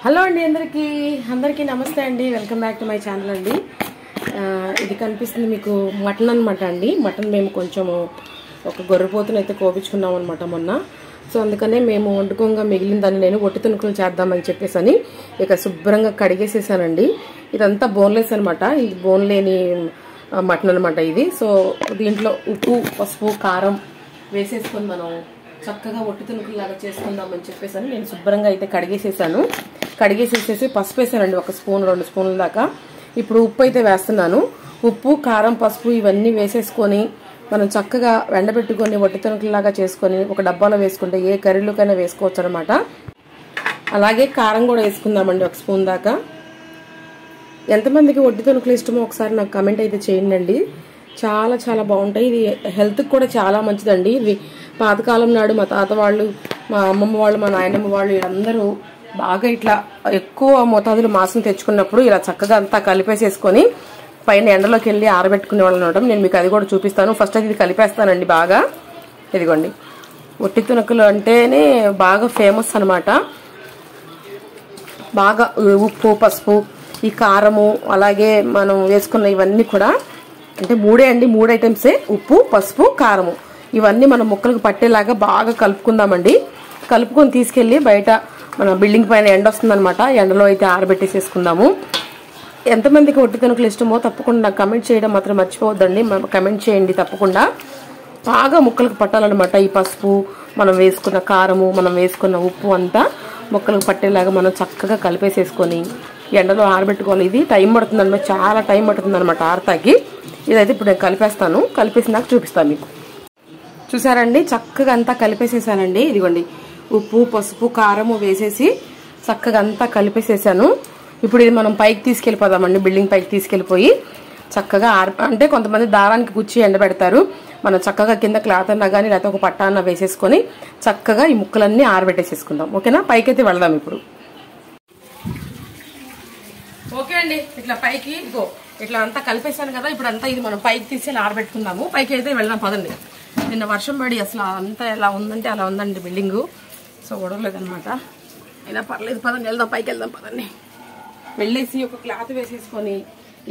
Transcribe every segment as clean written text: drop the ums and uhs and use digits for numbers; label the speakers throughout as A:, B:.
A: Hello అండి, అందరికీ నమస్తే అండి. Welcome back to my channel అండి. ఇది కనిపిస్తుంది మీకు మటన్ అనమాట అండి. మటన్ మేము కొంచెము ఒక గొర్రెపోతును అయితే కోపించుకున్నాం అనమాట మొన్న. సో అందుకనే మేము వండుకోగా మిగిలిన దాన్ని నేను ఒట్టి తునుకులు చేద్దామని చెప్పేసి ఇక శుభ్రంగా కడిగేసేసానండి. ఇదంతా బోన్లెస్ అనమాట, ఇది బోన్ లేని మటన్ అనమాట ఇది. సో దీంట్లో ఉప్పు, పసుపు, కారం వేసేసుకొని మనం చక్కగా ఒట్టి తునుకులాగా చేసుకుందామని చెప్పేసి నేను శుభ్రంగా అయితే కడిగేసేసి పసుపు వేసానండి, 1 స్పూన్ 2 స్పూన్ల దాకా. ఇప్పుడు ఉప్పు అయితే వేస్తున్నాను. ఉప్పు, కారం, పసుపు ఇవన్నీ వేసేసుకొని మనం చక్కగా ఎండబెట్టుకొని ఒట్టి తునుకులాగా చేసుకొని ఒక డబ్బాలో వేసుకుంటే ఏ కర్రీలోకైనా వేసుకోవచ్చు అనమాట. అలాగే కారం కూడా వేసుకుందామండి, 1 స్పూన్ దాకా. ఎంతమందికి ఒట్టి తునుకులు ఇష్టమో ఒకసారి నాకు కమెంట్ అయితే చేయండి. చాలా చాలా బాగుంటాయి. ఇది హెల్త్కి కూడా చాలా మంచిదండి. ఇది పాతకాలం నాడు మా తాత వాళ్ళు, మా అమ్మమ్మ వాళ్ళు, మా నాయనమ్మ వాళ్ళు వీళ్ళందరూ బాగా ఇట్లా ఎక్కువ మోతాదులు మాంసం తెచ్చుకున్నప్పుడు ఇలా చక్కగా అంతా కలిపేసేసుకొని పైన ఎండలోకి వెళ్ళి ఆరబెట్టుకునే వాళ్ళు అనడం. నేను మీకు అది కూడా చూపిస్తాను. ఫస్ట్ అయితే ఇది కలిపేస్తానండి బాగా. ఇదిగోండి, ఒట్టి తునుకులు అంటేనే బాగా ఫేమస్ అనమాట. బాగా ఉప్పు, పసుపు, ఈ కారము, అలాగే మనం వేసుకున్న ఇవన్నీ కూడా అంటే 3 ఐటమ్సే. ఉప్పు, పసుపు, కారము ఇవన్నీ మనం ముక్కలకు పట్టేలాగా బాగా కలుపుకుందామండి. కలుపుకొని తీసుకెళ్ళి బయట మన బిల్డింగ్ పైన ఎండ వస్తుందన్నమాట, ఎండలో అయితే ఆరబెట్టేసేసుకుందాము. ఎంతమందికి ఒట్టి తునుకులు ఇష్టమో తప్పకుండా నాకు కమెంట్ చేయడం మాత్రం మర్చిపోవద్దండి. కమెంట్ చేయండి తప్పకుండా. బాగా ముక్కలకు పట్టాలన్నమాట ఈ పసుపు, మనం వేసుకున్న కారము, మనం వేసుకున్న ఉప్పు అంతా ముక్కలకు పట్టేలాగా మనం చక్కగా కలిపేసేసుకొని ఎండలో ఆరబెట్టుకోవాలి. ఇది టైం పడుతుంది అనమాట, చాలా టైం పడుతుంది అనమాట ఆరతాకి. ఇదైతే ఇప్పుడు నేను కలిపేస్తాను. కలిపేసి నాకు చూపిస్తాను మీకు. చూసారండి, చక్కగా అంతా కలిపేసేసానండి. ఇదిగోండి, ఉప్పు, పసుపు, కారము వేసేసి చక్కగా అంతా కలిపేసేసాను. ఇప్పుడు ఇది మనం పైకి తీసుకెళ్ళిపోదామండి, బిల్డింగ్ పైకి తీసుకెళ్ళిపోయి చక్కగా అంటే కొంతమంది దారానికి గుచ్చి ఎండబెడతారు. మనం చక్కగా కింద క్లాత్ అన్నా కానీ లేకపోతే ఒక పట్టా అన్న వేసేసుకొని చక్కగా ఈ ముక్కలన్నీ ఆరబెట్టేసేసుకుందాం. ఓకేనా, పైకైతే వెళదాం ఇప్పుడు. ఓకే అండి, ఇట్లా పైకి ఇట్లా అంతా కలిపేసాను కదా. ఇప్పుడు అంతా ఇది మనం పైకి తీసేసి ఆరబెట్టుకుందాము. పైకి అయితే వెళ్దాం పదండి. నిన్న వర్షం పడి అసలు అంతా ఎలా ఉందంటే అలా ఉందండి బిల్డింగు. సో ఒడవలేదనమాట. అయినా పర్లేదు, పదండి వెళ్దాం, పైకి వెళ్దాం పదండి. వెళ్ళేసి ఒక క్లాత్ వేసేసుకొని,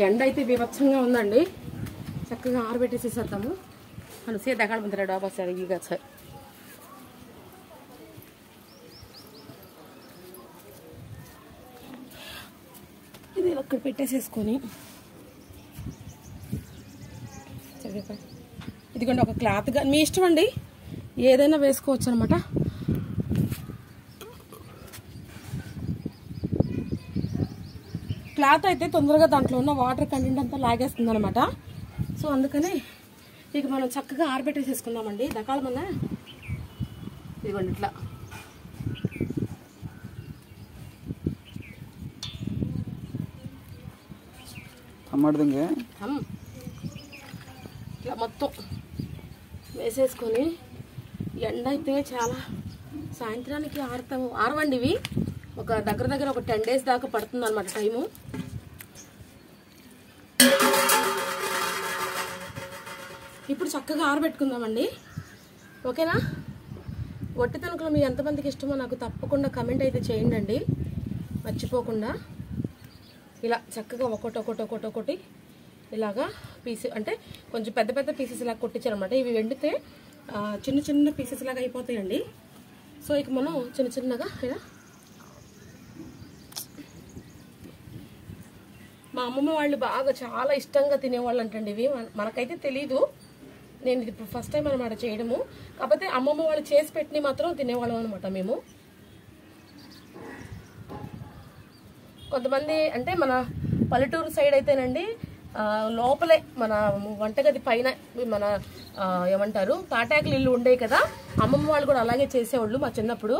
A: ఎండ అయితే బీభత్సంగా ఉందండి, చక్కగా ఆరబెట్టేసేసేద్దాము. మనం సే దగాడు ముందర డాబా సార్ ఇక సార్ ఇది ఒక్కడ పెట్టేసేసుకొని ఇదిగోండి ఒక క్లాత్గా మీ ఇష్టం అండి, ఏదైనా వేసుకోవచ్చు అనమాట. క్లాత్ అయితే తొందరగా దాంట్లో ఉన్న వాటర్ కంటెంట్ అంతా లాగేస్తుంది అనమాట. సో అందుకని ఇక మనం చక్కగా ఆరబెట్టేసేసుకుందామండి. దకాలమన్నా ఇదిగోండి ఇట్లా ఇట్లా మొత్తం వేసేసుకొని ఎండ అయితే చాలా సాయంత్రానికి ఆరవండి. ఇవి ఒక దగ్గర ఒక 10 days దాకా పడుతుంది అనమాట టైము. ఇప్పుడు చక్కగా ఆరబెట్టుకుందామండి. ఓకేనా, ఒట్టి తునుకులు మీ ఎంతమందికి ఇష్టమో నాకు తప్పకుండా కమెంట్ అయితే చేయండి మర్చిపోకుండా. ఇలా చక్కగా ఒకటి ఇలాగా పీస్ అంటే కొంచెం పెద్ద పీసెస్ ఇలా కొట్టించారనమాట. ఇవి వెండితే చిన్న పీసెస్ లాగా అయిపోతాయండి. సో ఇక మనం చిన్నగా ఇలా మా అమ్మమ్మ వాళ్ళు బాగా చాలా ఇష్టంగా తినేవాళ్ళు అంటండి ఇవి. మనకైతే తెలీదు, నేను ఇది ఫస్ట్ టైం అనమాట చేయడము. కాకపోతే అమ్మమ్మ వాళ్ళు చేసి పెట్టినవి మాత్రం తినేవాళ్ళం అనమాట మేము. కొంతమంది అంటే మన పల్లెటూరు సైడ్ అయితేనండి లోపలే మన వంటగది పైన మన ఏమంటారు తాటాకులు ఇల్లు ఉండేవి కదా, అమ్మమ్మ వాళ్ళు కూడా అలాగే చేసేవాళ్ళు మా చిన్నప్పుడు.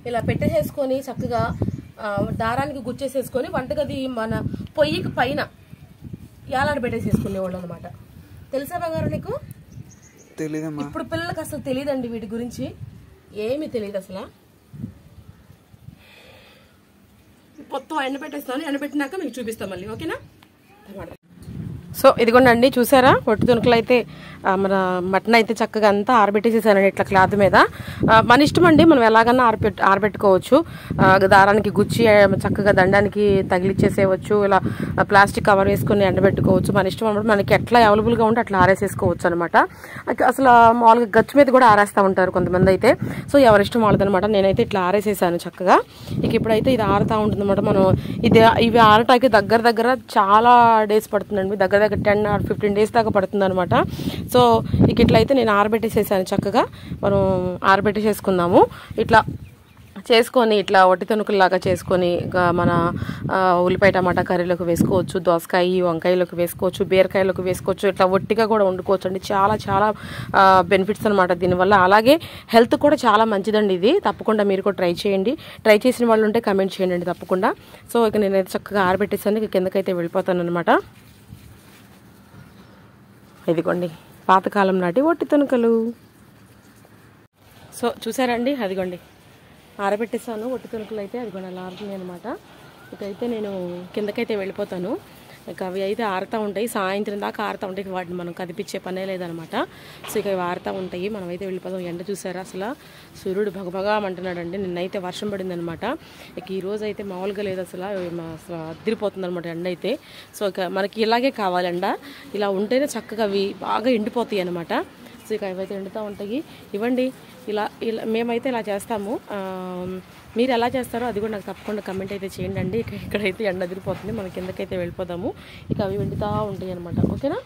A: ఇలా పెట్టేసేసుకొని చక్కగా దారానికి గుచ్చేసేసుకొని వంటగది మన పొయ్యికి పైన ఏలాడ పెట్టేసేసుకునేవాళ్ళు అనమాట. తెలుసా బంగారు నీకు?
B: తెలీదమ్మా.
A: ఇప్పుడు పిల్లలకి అసలు తెలియదండి, వీటి గురించి ఏమీ తెలియదు అసలు. మొత్తం ఎండబెట్టేస్తాను, ఎండబెట్టినాక మీకు చూపిస్తాం మళ్ళీ. ఓకేనా, సో ఇదిగోండి చూసారా, పొట్టి తునుకలు అయితే మన మటన్ అయితే చక్కగా అంతా ఆరబెట్టేసేసానండి ఇట్లా క్లాత్ మీద. మన ఇష్టం అండి, మనం ఎలాగన్నా ఆరబెట్టుకోవచ్చు. దారానికి గుచ్చి చక్కగా దండానికి తగిలిచ్చేసేయవచ్చు, ఇలా ప్లాస్టిక్ కవర్ వేసుకొని ఎండబెట్టుకోవచ్చు. మన ఇష్టం అనమాట, మనకి ఎట్లా అవైలబుల్గా ఉంటే అట్లా ఆరేసేసుకోవచ్చు అనమాట. అసలు మామూలుగా గచ్చు మీద కూడా ఆరేస్తూ ఉంటారు కొంతమంది అయితే. సో ఎవరిష్టం వాళ్ళదనమాట. నేనైతే ఇట్లా ఆరేసేసాను చక్కగా. ఇక ఇప్పుడైతే ఇది ఆరుతూ ఉంటుంది అనమాట. మనం ఇవి ఆరటానికి దగ్గర చాలా డేస్ పడుతుందండి, దగ్గర 10 or 15 days దాకా పడుతుంది అనమాట. సో ఇక ఇట్లయితే నేను ఆరబెట్టేసేసాను చక్కగా. మనం ఆరబెట్టేసేసుకుందాము ఇట్లా చేసుకొని, ఇట్లా ఒట్టి తణుకుల్లాగా చేసుకొని మన ఉల్లిపాయ టమాటా కర్రీలోకి వేసుకోవచ్చు, దోసకాయ వంకాయలోకి వేసుకోవచ్చు, బీరకాయలోకి వేసుకోవచ్చు, ఇట్లా ఒట్టిగా కూడా వండుకోవచ్చు అండి. చాలా చాలా బెనిఫిట్స్ అనమాట దీనివల్ల. అలాగే హెల్త్ కూడా చాలా మంచిదండి ఇది. తప్పకుండా మీరు కూడా ట్రై చేయండి. ట్రై చేసిన వాళ్ళు ఉంటే కమెంట్ చేయండి తప్పకుండా. సో ఇక నేనైతే చక్కగా ఆరబెట్టేసాను. ఇక కిందకైతే వెళ్ళిపోతాను అనమాట. ఇదిగోండి పాతకాలం నాటి ఒట్టి తణుకలు. సో చూసారండి, అదిగోండి ఆరబెట్టేసాను ఒట్టి తణుకలు అయితే. అదిగోండి అలా ఆరుతున్నాయి అనమాట. ఇకైతే నేను కిందకైతే వెళ్ళిపోతాను. ఇక అవి అయితే ఆరుతూ ఉంటాయి, సాయంత్రం దాకా ఆరుతూ ఉంటాయి. వాటిని మనం కదిపించే పనే లేదనమాట. సో ఇక ఇవి ఆరుతూ ఉంటాయి, మనమైతే వెళ్ళిపోతాం. ఎండ చూసారా, అసలు సూర్యుడు భగభగా అంటున్నాడండి. నిన్నైతే వర్షం పడింది అనమాట. ఇక ఈ రోజు అయితే మామూలుగా లేదు, అసలు అదిరిపోతుంది అనమాట ఎండ అయితే. సో ఇక మనకి ఇలాగే కావాలి ఎండ, ఇలా ఉంటేనే చక్కగా అవి బాగా ఎండిపోతాయి అనమాట. సో ఇక ఇవైతే ఎండుతూ ఉంటాయి. ఇవ్వండి ఇలా మేమైతే ఇలా చేస్తాము. మీరు ఎలా చేస్తారో అది కూడా నాకు తప్పకుండా కమెంట్ అయితే చేయండి అండి. ఇక్కడైతే ఎండ అదిరిపోతుంది, మన కిందకైతే వెళ్ళిపోదాము. ఇక అవి ఎండుతూ ఉంటాయి అనమాట. ఓకేనా.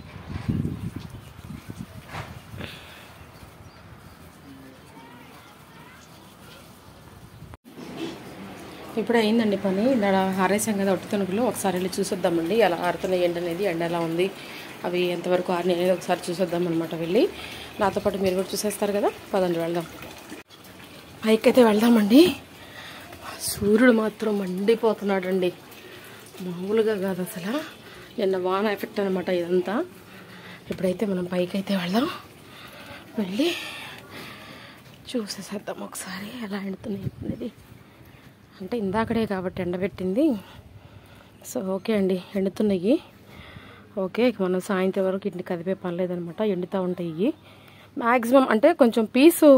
A: ఇప్పుడు అయిందండి పని. ఇలా ఆరేసాం కదా ఒట్టి తణుకులు, ఒకసారి వెళ్ళి చూసొద్దామండి ఎలా ఆరుతున్నాయి ఎండ అనేది, ఎండ ఎలా ఉంది, అవి ఎంతవరకు ఆరినాయి అనేది ఒకసారి చూసొద్దాం అనమాట. వెళ్ళి నాతో పాటు మీరు కూడా చూసేస్తారు కదా, పదండి వెళ్దాం. పైకైతే వెళ్దామండి. సూర్యుడు మాత్రం మండిపోతున్నాడండి, మామూలుగా కాదు అసలు. నిన్న వాన ఎఫెక్ట్ అనమాట ఇదంతా. ఇప్పుడైతే మనం పైకైతే వెళ్దాం, వెళ్ళి చూసేసేద్దాం ఒకసారి ఎలా ఎండుతున్నాయి అనేది. అంటే ఇందాకడే కాబట్టి ఎండబెట్టింది. సో ఓకే అండి, ఎండుతున్నాయి. ఓకే, మనం సాయంత్రం వరకు ఇంటిని కదిపే పని లేదనమాట, ఎండుతూ ఉంటాయి మ్యాక్సిమం. అంటే కొంచెం పీసు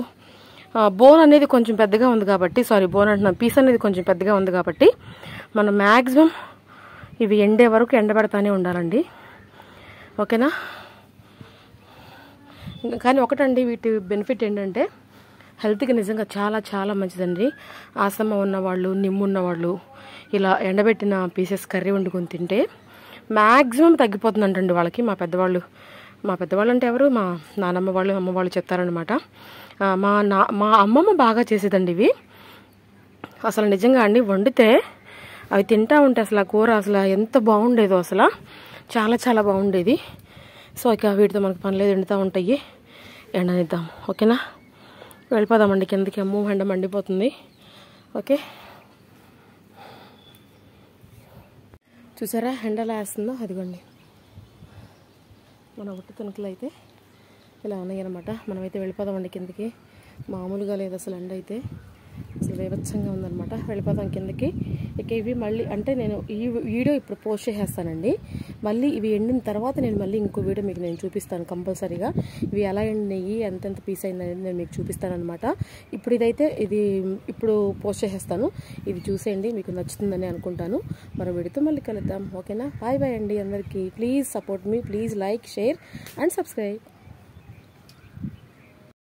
A: బోన్ అనేది కొంచెం పెద్దగా ఉంది కాబట్టి, బోన్ అంటున్నాం, పీస్ అనేది కొంచెం పెద్దగా ఉంది కాబట్టి మనం మ్యాక్సిమం ఇవి ఎండే వరకు ఎండబెడతానే ఉండాలండి. ఓకేనా. కానీ ఒకటండి, వీటి బెనిఫిట్ ఏంటంటే హెల్త్కి నిజంగా చాలా చాలా మంచిదండి. ఆస్తమా ఉన్నవాళ్ళు, నిమ్ము ఉన్నవాళ్ళు ఇలా ఎండబెట్టిన పీసెస్ కర్రీ వండుకొని తింటే మ్యాక్సిమం తగ్గిపోతుందంటండి వాళ్ళకి. మా పెద్దవాళ్ళు అంటే ఎవరు, మా నానమ్మ వాళ్ళు, అమ్మ వాళ్ళు చెప్తారనమాట. మా అమ్మమ్మ బాగా చేసేదండి ఇవి. అసలు నిజంగా అండి, వండితే అవి తింటా ఉంటే అసలు ఆ కూర అసలు ఎంత బాగుండేదో, అసలు చాలా చాలా బాగుండేది. సో ఇక వీటితో మనకు పని లేదు, ఎండుతూ ఉంటాయి, ఎండనిద్దాం. ఓకేనా, వెళ్ళిపోదామండి కిందకి. అమ్మో ఎండ మండిపోతుంది. ఓకే, చూసారా ఎండలా వేస్తుందో, అదిగోండి మన ఒట్టి తణుకులు అయితే ఇలా ఉన్నాయి అనమాట. మనమైతే వెళ్ళిపోదామండి కిందకి. మామూలుగా లేదు అసలు ఎండ అయితే, అసలు బీభత్సంగా ఉందన్నమాట. వెళ్ళిపోతాం కిందకి. ఇక ఇవి మళ్ళీ అంటే నేను ఈ వీడియో ఇప్పుడు పోస్ట్ చేసేస్తానండి. మళ్ళీ ఇవి ఎండిన తర్వాత నేను మళ్ళీ ఇంకో వీడియో మీకు నేను చూపిస్తాను కంపల్సరీగా. ఇవి ఎలా ఎండినాయి, ఎంతెంత పీస్ అయింది అనేది నేను మీకు చూపిస్తాను అనమాట. ఇప్పుడు ఇదైతే ఇప్పుడు పోస్ట్ చేసేస్తాను. ఇది చూసేయండి, మీకు నచ్చుతుందని అనుకుంటాను. మరో వీడియోతో మళ్ళీ కలుద్దాం. ఓకేనా, బాయ్ బాయ్ అండి అందరికీ. Please support me, please like, share and subscribe.